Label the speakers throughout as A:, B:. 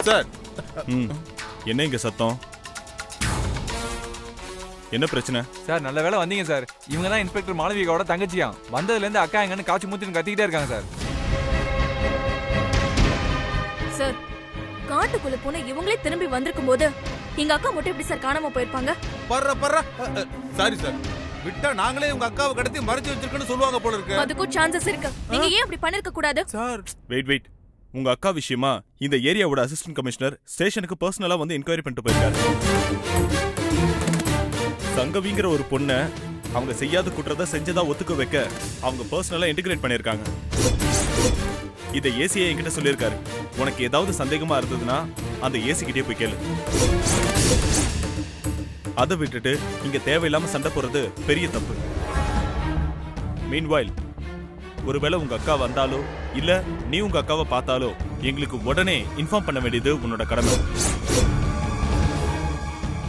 A: Sir.
B: என்ன இங்க சத்தம்? என்ன பிரச்சனை
C: சார்? நல்ல வேலை வந்தீங்க சார். இவங்க தான் இன்ஸ்பெக்டர் மாளவிகாவோட தங்கச்சியா. வந்ததுல இருந்து அக்கா எங்கன்னு காய்ச்சி மூத்தின்னு கத்திக்கிட்டே இருக்காங்க சார்.
D: சார், காட்டுக்குள்ள போன இவங்களே திரும்பி வந்திருக்கும் போது எங்க அக்கா மட்டும் எப்படி சார் காணாம போயிருப்பாங்க?
A: சாரி சார், விட்டா நாங்களே உங்க அக்காவை கடத்தி மறைச்சு வச்சிருக்கோன்னு சொல்லுவாங்க போல இருக்கு.
D: அதுக்கும் சான்சஸ் இருக்கு. நீங்க ஏன் அப்படி பண்ணிருக்க கூடாது?
A: சார்
B: வெயிட், உங்க அக்கா விஷயமா இந்த ஏரியாவோட அசிஸ்டன்ட் கமிஷனர் ஸ்டேஷனுக்கு பர்சனலா வந்து என்கொயரி பண்ணிட்டு போயிருக்காரு. சங்கவிங்கிற ஒரு பொண்ணை அவங்க செய்யாத குற்றத்தை செஞ்சதா ஒத்துக்க வைக்க அவங்க பர்சனலா இன்டிகிரேட் பண்ணிருக்காங்க. இதை ஏசியை என்கிட்ட சொல்லியிருக்காரு. உனக்கு ஏதாவது சந்தேகமா இருந்ததுன்னா அந்த ஏசி கிட்டே போய் கேளு. அதை விட்டுட்டு இங்க தேவையில்லாம சண்டை போறது பெரிய தப்பு. மீன்வைல், ஒருவேளை உங்க அக்கா வந்தாலோ இல்ல நீ உங்க அக்காவை பார்த்தாலோ எங்களுக்கு உடனே இன்ஃபார்ம் பண்ண வேண்டியது உன்னோட கடமை.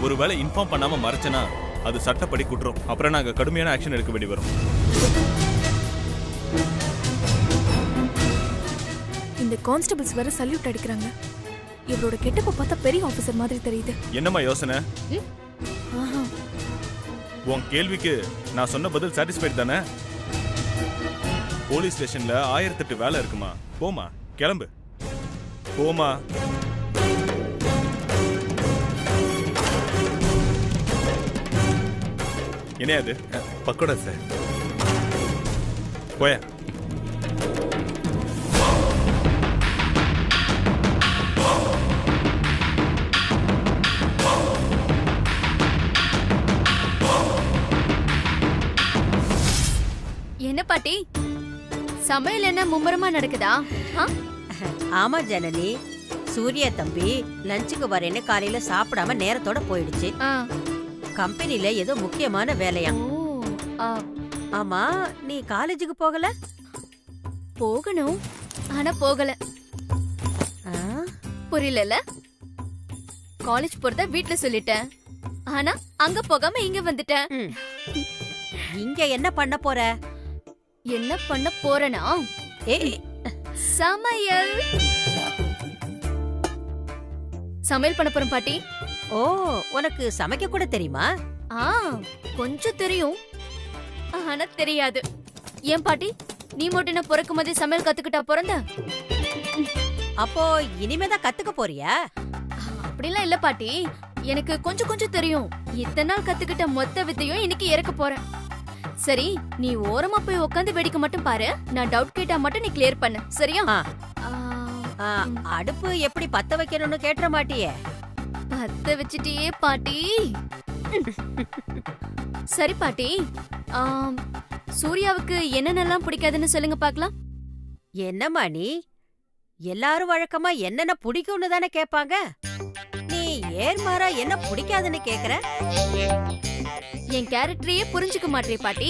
B: ஒருவேளை இன்ஃபார்ம் பண்ணாம மறைச்சனா அது சட்டப்படி குற்றம். அப்புறம் நாங்க கடுமையான ஆக்ஷன் எடுக்க வேண்டி வரும்.
D: இந்த கான்ஸ்டபிள்ஸ் வர சல்யூட் அடிக்கிறாங்க. இவரோட கெட்டப்ப பார்த்தா பெரிய ஆபீசர் மாதிரி தெரியுது.
B: என்னம்மா யோசனை? உன் கேள்விக்கு நான் சொன்ன பதில் சாட்டிஸ்ஃபைட் தானே? போலீஸ் ஸ்டேஷன்ல 1008 வேலை இருக்குமா. போமா, கிளம்பு போமா. என்னையாது?
A: பக்கோடா சார்.
B: போய.
E: என்ன பாட்டி, சமையல் என்ன மும்முரமா நடக்குதா?
F: ஆமா ஜனனி, சூர்யா தம்பி லஞ்சுக்கு வரேன்னு காலையில சாப்பிடாம நேரத்தோட போயிடுச்சு. கம்பெனில ஏதோ முக்கியமான வேலையா. ஆமா, நீ காலேஜுக்கு போகல?
E: போகணும், ஆனா போகல. புரியல. காலேஜ் போறத வீட்ல சொல்லிட்டேன், ஆனா அங்க போகாம இங்க வந்துட்டேன்.
F: இங்க என்ன பண்ண போற?
E: என்ன பண்ண போறனா? சமையல் சமையல் பண்ண போறேன் பாட்டி.
F: ஓ, உனக்கு சமைக்க கூட தெரியுமா?
E: கொஞ்சம் தெரியும், ஆனா தெரியாது. ஏன் பாட்டி, நீ மட்டும் என்ன பிறக்கும் போதே சமையல் கத்துக்கிட்டா பிறந்த?
F: அப்போ இனிமேதான் கத்துக்க போறியா?
E: அப்படிலாம் இல்ல பாட்டி, எனக்கு கொஞ்சம் கொஞ்சம் தெரியும். இத்தனை நாள் கத்துக்கிட்ட மொத்த வித்தையும் இன்னைக்கு இறக்க போறேன். சரி, நீ ஓரமா போய் உட்காந்து வேடிக்கை மட்டும் பாரு. நான் டவுட் கேட்டா மட்டும் நீ கிளியர் பண்ணு, சரியா?
F: அடுப்பு எப்படி பத்த வைக்கணும்னு கேட்ற மாட்டியே?
E: பத்த வச்சிட்டியே பாட்டி. சரி பாட்டி, சூர்யாவுக்கு என்னென்னலாம் பிடிக்காதுன்னு சொல்லுங்க பாக்கலாம்.
F: என்னம்மா நீ? எல்லாரும் வழக்கமா என்னென்ன பிடிக்கும்னு தானே கேட்பாங்க. நீ ஏர்மாறா என்ன பிடிக்காதுன்னு கேக்குற?
E: என் கேரக்டரையே புரிஞ்சுக்க மாட்டே பாட்டி.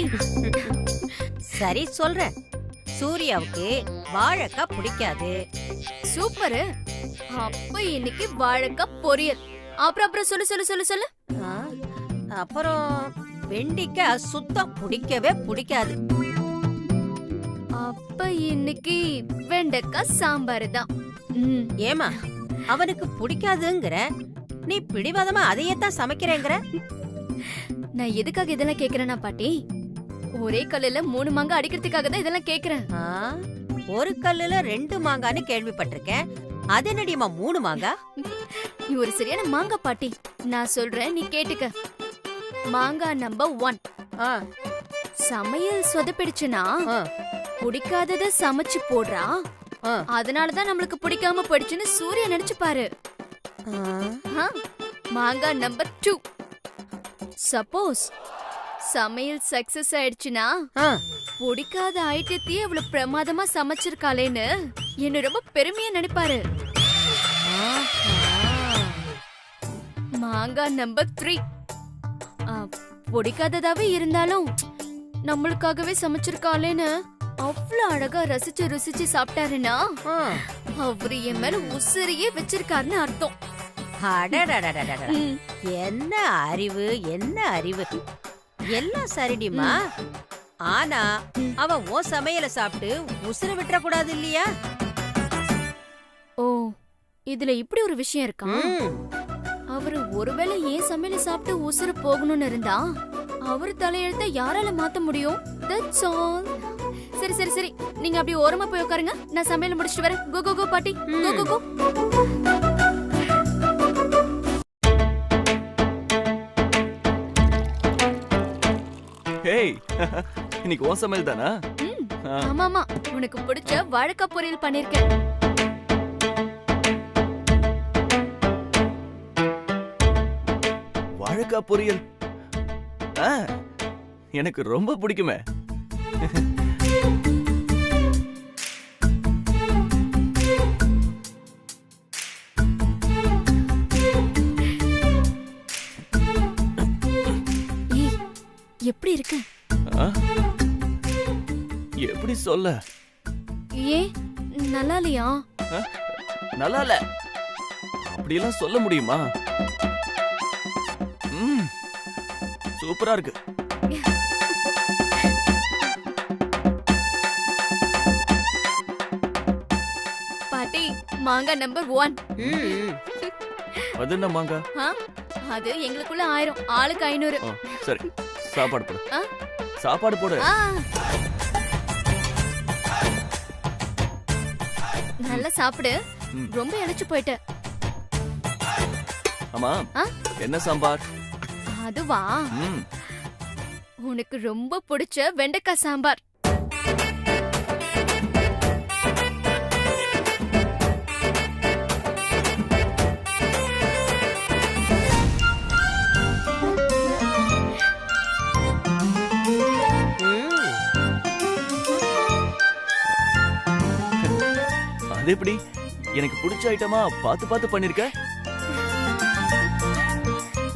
F: சரி சொல்றேன். சூர்யாவுக்கு வாழைக்காய் பிடிக்காது.
E: சூப்பரு. அப்ப இன்னைக்கு வாழைக்காய் பொரியல். அப்புறம் சொல்லு சொல்லு சொல்லு சொல்லு.
F: அப்புறம் வெண்டிக்காய் சுத்தம் பிடிக்கவே பிடிக்காது.
E: அப்ப இன்னைக்கு வெண்டைக்காய் சாம்பார் தான்.
F: ஏமா அவனுக்கு பிடிக்காதுங்கிற, நீ பிடிவாதமா அதையே தான் சமைக்கிறேங்கிற?
E: நான் எதுக்காக இதெல்லாம் கேக்குறேன்னா பாட்டி, ஒரே கல்லுல 3 மாங்காய் அடிக்கிறதுக்காக தான் இதெல்லாம் கேக்குறேன்.
F: ஒரு கல்லுல 2 மாங்கான்னு கேள்விப்பட்டிருக்கேன். அது என்னடிமா 3 மாங்காய்?
E: நீ ஒரு சரியான மாங்காய் பாட்டி. நான் சொல்றேன், நீ கேட்டுக்க. மாங்காய் நம்பர் 1. சமையல் சொதப்பிடுச்சுன்னா பிடிக்காதத சமைச்சு போடுறா, அதனாலதான் நம்மளுக்கு பிடிக்காம போயிடுச்சுன்னு சூர்யா நினைச்சு பாரு. மாங்காய் நம்பர் 2. சப்போஸ் சமையல் சக்சஸ் ஆயிடுச்சுன்னா பிடிக்காத ஐட்டத்தையே அவ்வளவு பிரமாதமா சமைச்சிருக்காளேன்னு என்ன ரொம்ப பெருமையா நினைப்பாரு. மாங்காய் நம்பர் 3. பிடிக்காததாவே இருந்தாலும் நம்மளுக்காகவே சமைச்சிருக்காளேன்னு அவ்வளவு அழகா ரசிச்சு ருசிச்சு சாப்பிட்டாருன்னா அவரு என் மேல உசிரியே வச்சிருக்காருன்னு அர்த்தம்.
F: என்ன அறிவு, என்ன அறிவு! எல்லாம் சரிடிமா. ஆனா அவன் உன் சமையல சாப்பிட்டு உசுர விட்டுற கூடாது இல்லையா?
E: ஓ, இதுல இப்படி ஒரு விஷயம் இருக்கா?
F: ம்.
E: அவரு ஒருவேளை ஏன் சமையல சாப்பிட்டு உசுறு போகணும்னு இருந்தா அவரு தலையெழுத்த யாரால மாத்த முடியும்? That's all. சரி சரி சரி, நீங்க அப்படி ஓரமா போய் உட்காருங்க, நான் சமையல முடிச்சிட்டு வரேன். கோ கோ கோ பாட்டி, கோ கோ கோ.
G: ஹேய் இன்னைக்கு உன் சமையல் தானா?
E: ஆமா ஆமா, உனக்கு பிடிச்ச வாழைக்காய் பொரியல் பண்ணிருக்கேன்.
G: வாழைக்காய் பொரியல் எனக்கு ரொம்ப பிடிக்குமே.
E: ஏய், எப்படி இருக்கு?
G: ஆ? எப்படி சொல்ல?
E: ஏன் நல்லா இல்லையா?
G: நல்லா இல்ல அப்படியெல்லாம் சொல்ல முடியுமா? சூப்பரா இருக்கு.
E: பாட்டி, மாங்காய் நம்பர் 1.
F: ம்.
G: அது என்ன மாங்காய்?
E: அது எங்களுக்குள்ள 1000, ஆளுக்கு 500.
G: ஆ, சரி சாப்பாடு போடு.
E: ஆ?
G: சாப்பாடு போடு.
E: ஆ. நல்லா சாப்பிடு,
G: ம்.
E: ரொம்ப இளைச்சு போயிட்ட.
G: ஆமா
E: ஆ?
G: என்ன சாம்பார்?
E: அதுவா,
G: ம்.
E: உனக்கு ரொம்ப பிடிச்ச வெண்டைக்காய் சாம்பார்.
G: அது எப்படி எனக்கு பிடிச்ச ஐட்டமா பார்த்து பார்த்து பண்ணிருக்க?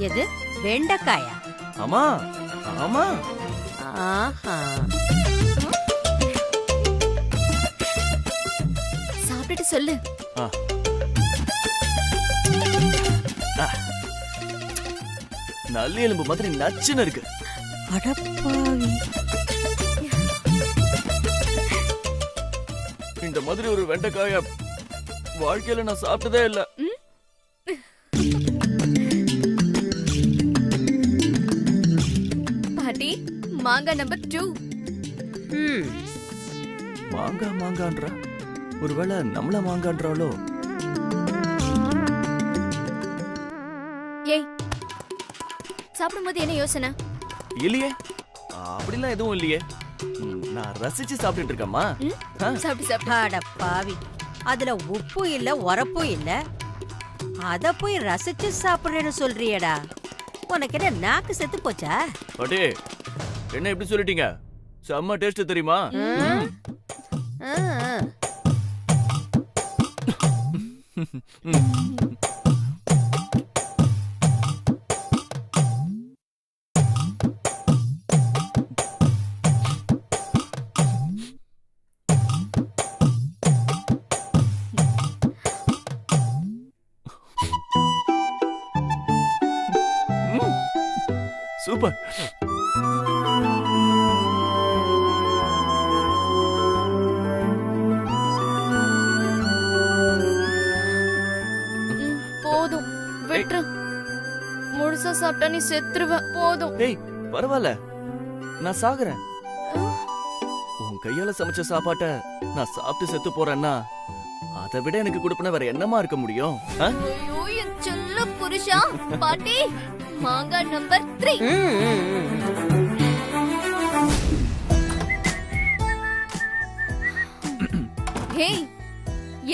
F: எது வெண்டைக்காயா?
G: ஆமா ஆமா.
F: ஆஹா.
E: சாப்பிட்டுட்டு சொல்லு.
G: ஆ. ஆ. நல்ல எலும்பு மாதிரி நச்சுன்னு இருக்கு.
F: அடப்பாவி.
G: இந்த மாதிரி ஒரு வெண்டைக்காய வாழ்க்கையில நான் சாப்பிட்டதே இல்ல.
E: பாட்டி, மாங்காய் நம்பர் 2.
F: ம்.
G: மாங்கான்றா ஒருவேளை நம்மள மாங்கான்றாலோ?
E: ஏய், சாப்பிடும்போது என்ன யோசனை?
G: இல்லையே, அப்படிலாம் எதுவும் இல்லையே. நான் ரசிச்சு சாப்பிட்டுட்டு இருக்கேம்மா.
E: சாப்பிட்டு சாப்பிட்டு.
F: அடப்பாவி, அதுல உப்பும் இல்ல உரப்பும் இல்ல, அத போய் ரசிச்சு சாப்பிடுறேன்னு சொல்றியடா. உனக்கு என்ன நாக்கு செத்து போச்சா?
G: பாட்டி என்ன எப்படி சொல்லிட்டீங்க? செம்ம டேஸ்ட் தெரியுமா?
F: ஆ, ஆ.
G: சூப்பர்.
E: போதும், விட்டுரு. முழுசா சாப்பிட்டா நீ செத்துருவ. போதும்.
G: ஏய் பரவாயில்ல, நான் சாகுறேன். உன் கையால சமைச்ச சாப்பாட்ட நான் சாப்பிட்டு செத்து போறேன்னா அதை விட எனக்கு கொடுப்பன வேற என்னமா இருக்க முடியும்?
E: ஐயோ, என் செல்ல புருஷா. பாட்டி, மாங்காய் நம்பர் 3.
F: ம், ம், ம்.
E: ஹேய்,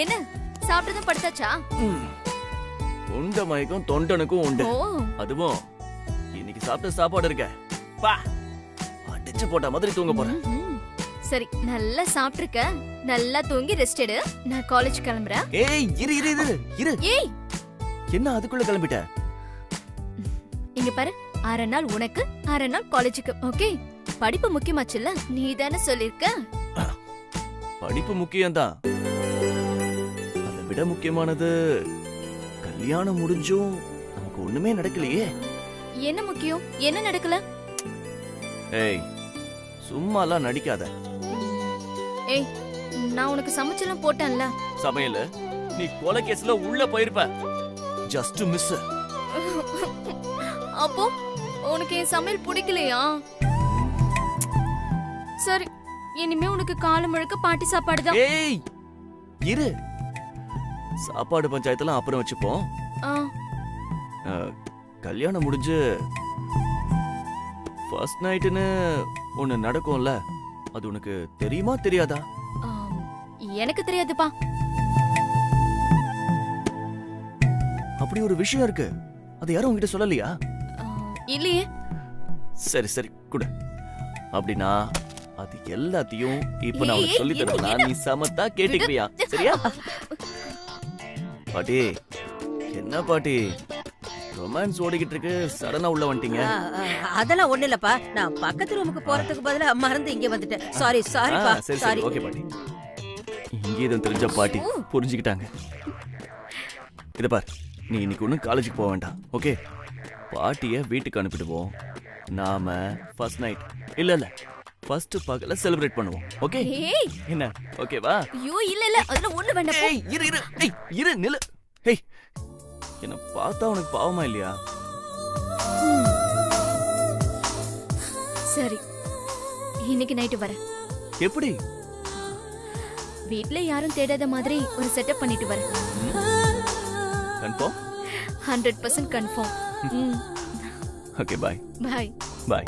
E: என்ன சாப்பிட்டதும் படுத்தாச்சா?
G: உண்ட மயக்கம் தொண்டனுக்கும் உண்டு.
E: ஓ,
G: அதுவும் இன்னைக்கு சாப்பிட்ட சாப்பாடு இருக்க பா அடிச்சு போட்ட மாதிரி தூங்க போறேன்.
E: ம்ஹும். சரி, நல்லா சாப்பிட்டுருக்க, நல்லா தூங்கி ரெஸ்ட் எடு. நான் காலேஜ் கிளம்புறேன்.
G: ஏய் இரு இரு இரு இரு.
E: ஏய்,
G: என்ன அதுக்குள்ள கிளம்பிட்ட?
E: இங்க பாரு, 6 நாள் உனக்கு, 6 நாள் காலேஜுக்கு. ஓகே, படிப்பு முக்கியமாச்சுல்ல, நீ தானே சொல்லிருக்க.
G: படிப்பு முக்கியம்தான், அதை விட முக்கியமானது கல்யாணம் முடிஞ்சும் நமக்கு ஒண்ணுமே நடக்கலையே.
E: என்ன முக்கியம்? என்ன நடக்கல?
G: ஏய் சும்மாலாம் நடிக்காத.
E: ஏய், நான் உனக்கு சமைச்செல்லாம் போட்டேன்ல.
G: சமையல் நீ கொலை கேஸ்ல உள்ள போயிருப்ப. Just miss.
E: அப்போ உனக்கு என் சமையல் பிடிக்கலையா? சரி, இனிமே உனக்கு காலை முழுக்க பாட்டி சாப்பாடு தான்.
G: ஏய் இரு, சாப்பாடு பஞ்சாயத்தெல்லாம் அப்புறம் வச்சுப்போம். கல்யாணம் முடிஞ்சு ஃபர்ஸ்ட் நைட்டுன்னு ஒண்ணு நடக்கும்ல, அது உனக்கு தெரியுமா தெரியாதா?
E: எனக்கு தெரியாதுப்பா.
G: அப்படி ஒரு விஷயம் இருக்கு, அது யாரும் உங்ககிட்ட சொல்லலையா?
E: இல்லையே.
G: சரி சரி குடு. அப்படின்னா அது எல்லாத்தையும் இப்ப நான் உனக்கு சொல்லி தரேன். நீ சமத்தா கேட்டுக்கிறியா? சரியா? பாட்டி, என்ன பாட்டி ரொமான்ஸ் ஓடிக்கிட்டு இருக்கு, சடனா உள்ள வந்துட்டீங்க?
F: அதெல்லாம் ஒண்ணு இல்லப்பா, நான் பக்கத்து ரூமுக்கு போறதுக்கு பதிலா மறந்து இங்க வந்துட்டேன். சாரி சாரிப்பா.
G: சரி சரி ஓகே பாட்டி. இங்க இதுவும் தெரிஞ்ச பாட்டி புரிஞ்சுக்கிட்டாங்க. இத பார், நீ இன்னைக்கு ஒன்னும் காலேஜுக்கு போக வேண்டாம். ஓகே, பாட்டிய வீட்டுக்கு அனுப்பிடுவோம். நாம ஃபர்ஸ்ட் நைட் இல்ல ஃபர்ஸ்ட் பகல செலிப்ரேட் பண்ணுவோம். ஓகே என்ன? ஓகேவா?
E: ஐயோ இல்ல இல்ல, அதெல்லாம் ஒண்ணு வேண்டாம்.
G: ஏய் இரு இரு, ஏய் இரு நில்லு. ஏய், என்ன பார்த்தா உனக்கு பாவமா இல்லையா?
E: சரி, இன்னைக்கு நைட்டு வரேன்.
G: எப்படி?
E: வீட்ல யாரும் தேடாத மாதிரி ஒரு செட்டப் பண்ணிட்டு வரேன்.
G: Confirm?
E: 100% confirm.
G: Okay bye.
E: Bye
G: bye.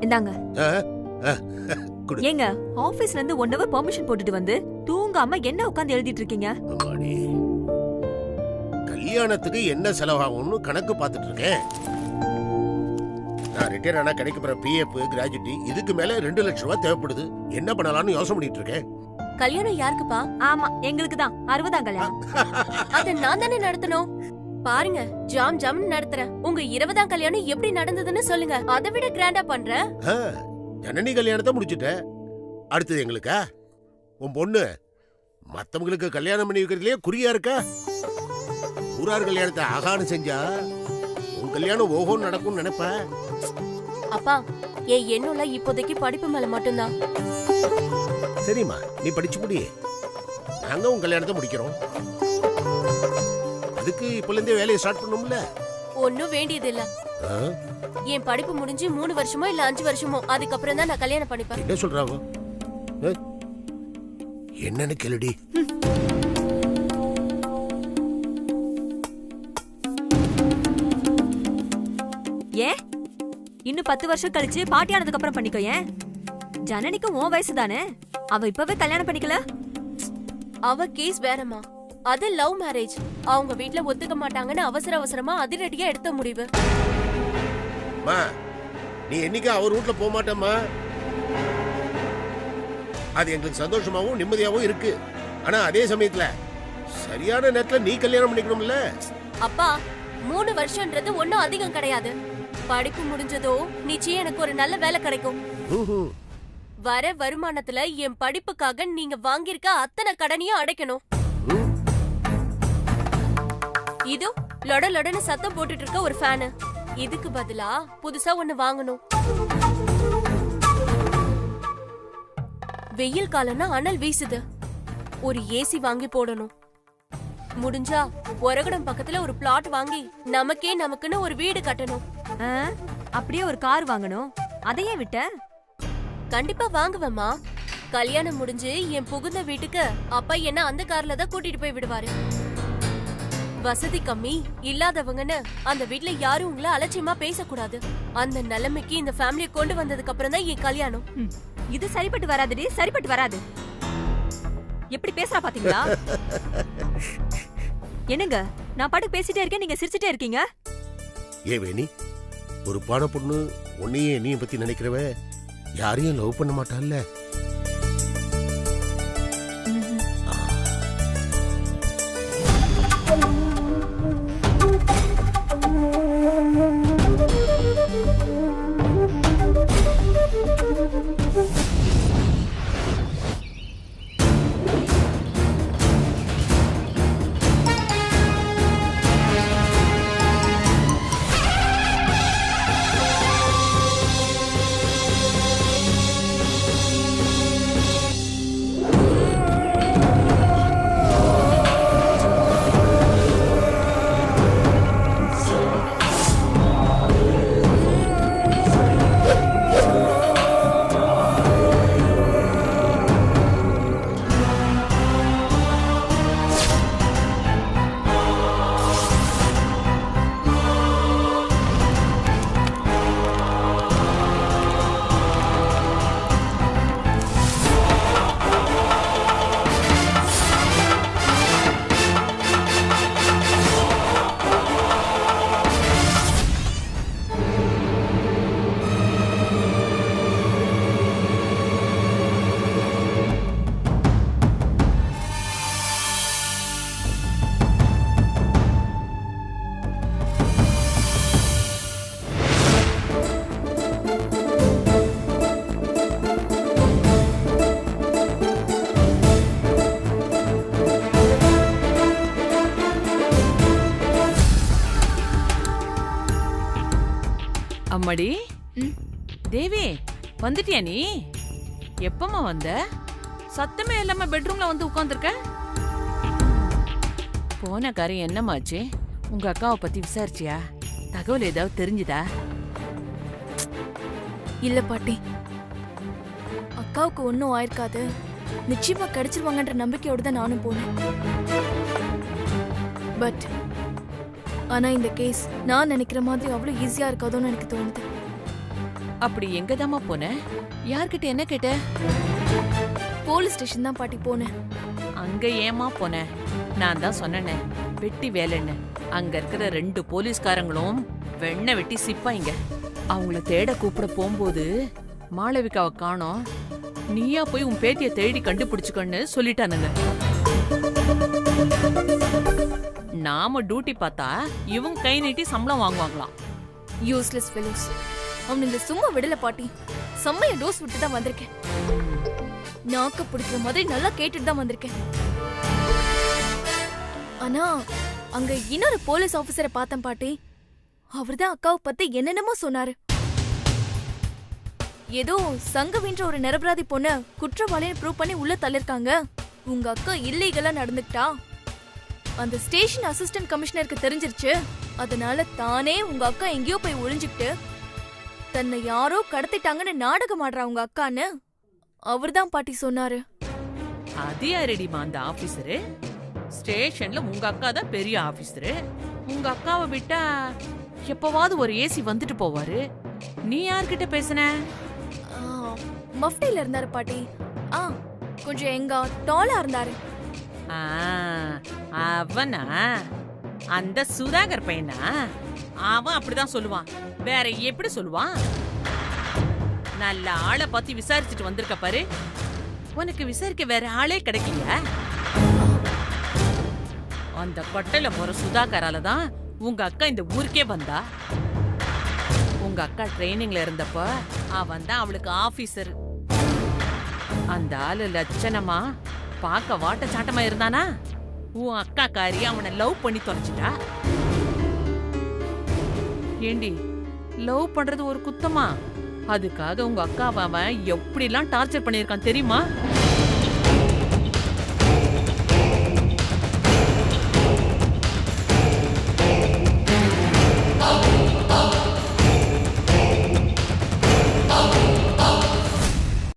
H: இந்தாங்க. ஏங்க, ஆபீஸ்ல இருந்து 1 hour பெர்மிஷன் போட்டுட்டு வந்து தூங்காம என்ன உட்கார்ந்து எழுதிட்டு இருக்கீங்க?
I: கல்யாணத்துக்கு என்ன செலவாகும்னு கணக்கு பார்த்துட்டு இருக்கேன். நான் ரிட்டையர் ஆனா கிடைக்கிற பிஎஃப், கிராஜுவிட்டி, இதுக்கு மேல 2 லட்சம் ரூபாய் தேவைப்படுது. என்ன பண்ணலாம்னு யோசனை பண்ணிட்டு இருக்கேன்.
D: கல்யாணம் யாருக்குப்பா?
H: ஆமா, எங்களுக்கு தான். 60ஆம் கல்யாணம்.
D: அத நான் தானே நடத்தணும். பாருங்க, ஜாம் ஜாம் நடத்துறேன். உங்க 20ஆம் கல்யாணம் எப்படி நடந்ததுன்னு சொல்லுங்க, அதை விட கிராண்டா பண்றேன்.
I: ஜனனி கல்யாணத்தை முடிச்சுட்ட, அடுத்தது எங்களுக்கா? உன் பொண்ணு மத்தவங்களுக்கு கல்யாணம் பண்ணி வைக்கிறதுலயே குறியா இருக்கா? ஊரார் கல்யாணத்தை ஆகான்னு செஞ்சா உன் கல்யாணம் ஓஹோன்னு நடக்கும்னு நினைப்ப.
D: அப்பா, என் எண்ணம்ல இப்போதைக்கு படிப்பு மேல மட்டும்தான்.
I: சரிம்மா, நீ படிச்சு முடி, நாங்க உன் கல்யாணத்தை முடிக்கிறோம். அதுக்கு இப்பல இருந்தே வேலையை ஸ்டார்ட் பண்ணும்ல.
D: ஒன்னும் வேண்டியது இல்ல. என் படிப்பு முடிஞ்சு 3 வருஷமோ இல்ல 5 வருஷமோ, அதுக்கப்புறம் தான் நான் கல்யாணம் பண்ணிப்பேன்.
I: என்ன சொல்றாங்க? என்னன்னு கேளுடி.
H: ஏன் இன்னும் 10 வருஷம் கழிச்சு பாட்டி ஆனதுக்கு அப்புறம் பண்ணிக்கோ. ஏன்? ஜனனிக்கு உன் வயசு தானே, அவ இப்பவே கல்யாணம் பண்ணிக்கல.
D: அவ கேஸ் வேறமா, அது லவ் மேரேஜ். அவங்க வீட்ல ஒத்துக்க மாட்டாங்கன்னு அவசர அவசரமா அதிரடியா எடுத்த முடிவு.
I: நீ என்னைக்கு அவர் வீட்ல போக மாட்டேம்மா. அது எங்களுக்கு சந்தோஷமாவும் நிம்மதியாவும் இருக்கு. ஆனா அதே சமயத்துல சரியான நேரத்துல நீ கல்யாணம் பண்ணிக்கணும்ல.
D: அப்பா, 3 வருஷம்ன்றது ஒன்னும் அதிகம் கிடையாது. படிப்பு முடிஞ்சதோ நிச்சயம் எனக்கு ஒரு நல்ல வேலை கிடைக்கும். வர வருமானத்துல என் படிப்புக்காக நீங்க வாங்கியிருக்க அத்தனை கடனையும் அடைக்கணும். இதோ லொட லொடன்னு சத்தம் போட்டுட்டு இருக்க ஒரு ஃபேனு, இதுக்கு பதிலா புதுசா ஒண்ணு வாங்கணும். வெயில் காலம்னா அனல் வீசுது, ஒரு ஏசி வாங்கி போடணும். முடிஞ்சா ஒரகடம் பக்கத்துல ஒரு பிளாட் வாங்கி நமக்குன்னு ஒரு வீடு கட்டணும்.
H: அப்படியே ஒரு கார் வாங்கணும். அதையே விட்ட?
D: கண்டிப்பா வாங்குவேம்மா. கல்யாணம் முடிஞ்சு என் புகுந்த வீட்டுக்கு அப்பா என்ன அந்த கார்ல தான் கூட்டிட்டு போய் விடுவாரு. வசதி கம்மி இல்லாதவங்கன்னு அந்த வீட்ல யாரும் உங்களை அலட்சியமா பேசக்கூடாது. அந்த நிலைமைக்கு இந்த ஃபேமிலியை கொண்டு வந்ததுக்கு அப்புறம் தான் என் கல்யாணம்.
H: இது சரிப்பட்டு வராதுடி, சரிப்பட்டு வராது. எப்படி பேசுறா பாத்தீங்களா? என்னங்க, நான் பாட்டுக்கு பேசிட்டே இருக்கேன், நீங்க சிரிச்சிட்டே இருக்கீங்க.
I: ஏ வேணி, ஒரு பான பொண்ணு உன்னையும் என்னையும் பத்தி நினைக்கிறவ யாரையும் லவ் பண்ண மாட்டான்ல.
J: அம்மாடி
E: ம்.
J: தேவி வந்துட்டியா நீ? எப்பமா வந்த? சத்தமே இல்லாம பெட்ரூம்ல வந்து உட்கார்ந்திருக்க. போன காரியம் என்னமாச்சு? உங்க அக்காவை பத்தி விசாரிச்சியா? தகவல் ஏதாவது தெரிஞ்சுதா?
E: இல்ல பாட்டி, அக்காவுக்கு ஒன்னும் ஆயிருக்காது, நிச்சயமா கிடைச்சிருவாங்கன்ற நம்பிக்கையோட தான் நானும் போனேன். பட் ஆனா இந்த கேஸ் நான் நினைக்கிற மாதிரி அவ்வளவு ஈஸியா இருக்காதோன்னு எனக்கு தோணுது.
J: அப்படி எங்கதாம்மா போன? யார்கிட்ட என்ன கேட்ட?
E: போலீஸ் ஸ்டேஷன் தான் பாட்டி போனேன்.
J: அங்க ஏமா போன? நான் தான் சொன்னேனே, வெட்டி வேலைன்னு. அங்க இருக்கிற 2 போலீஸ்காரங்களும் வெண்ணெய் வெட்டி சிப்பாயிங்க. அவங்கள தேட கூப்பிட போகும்போது மாளவிகாவை காணோம், நீயா போய் உன் பேத்திய தேடி கண்டுபிடிச்சுக்கன்னு சொல்லிட்டானுங்க. நாம டியூட்டி பார்த்தா இவங்க கை நீட்டி சம்பளம் வாங்குவாங்களாம்.
E: Useless fellows. அவனுங்க சும்மா விடல பாட்டி, செம்மைய டோஸ் விட்டு தான் வந்திருக்கேன். நாக்க பிடிக்கிற மாதிரி நல்லா கேட்டுட்டு தான் வந்திருக்கேன். ஆனா அங்க இன்னொரு போலீஸ் ஆபீசரை பார்த்தேன் பாட்டி. அவர்தான் அக்காவை பத்தி என்னென்னமோ சொன்னாரு. ஏதோ சங்கவின்ற ஒரு நிரபராதி பொண்ண குற்றவாளின்னு ப்ரூவ் பண்ணி உள்ள தள்ளிருக்காங்க. உங்க அக்கா இல்லீகலா நடந்துக்கிட்டா அந்த ஸ்டேஷன் அசிஸ்டன்ட் கமிஷனருக்கு தெரிஞ்சிருச்சு. அதனால தானே உங்க அக்கா எங்கேயோ போய் ஒளிஞ்சுக்கிட்டு தன்னை யாரோ கடத்திட்டாங்கன்னு நாடகம் ஆடுறா உங்க அக்கான்னு அவர்தான் பாட்டி சொன்னாரு.
J: அது யாரடிமா அந்த ஆபீசரு? ஸ்டேஷன்ல உங்க அக்கா தான் பெரிய ஆபீசரு. உங்க அக்காவை விட்டா எப்பவாவது ஒரு ஏசி வந்துட்டு போவாரு. நீ யார்கிட்ட பேசுன?
E: மஃப்டில இருந்தாரு பாட்டி. கொஞ்சம் எங்க டாலா இருந்தாரு.
J: அவனா? அந்த சுதாகர் பையனா? அவன் அப்படிதான் சொல்லுவான், வேற எப்படி சொல்லுவான்? நல்ல ஆளை பத்தி விசாரிச்சுட்டு வந்திருக்க பாரு. உனக்கு விசாரிக்க வேற ஆளே கிடைக்கல. அந்த கொட்டையில போற சுதாகரால தான் உங்க அக்கா இந்த ஊருக்கே வந்தா. உங்க அக்கா ட்ரைனிங்ல இருந்தப்ப அவன் தான் அவளுக்கு ஆபீசர். அந்த ஆளு லட்சணமா பார்க்க வாட்ட சாட்டமா இருந்தானா? உன் அக்கா காரி அவனை லவ் பண்ணி தொலைச்சிட்டா. ஏண்டி, லவ் பண்றது ஒரு குத்தமா? அதுக்காக உங்க அக்காவை அவன் எப்படிலாம் டார்ச்சர் பண்ணிருக்கான் தெரியுமா?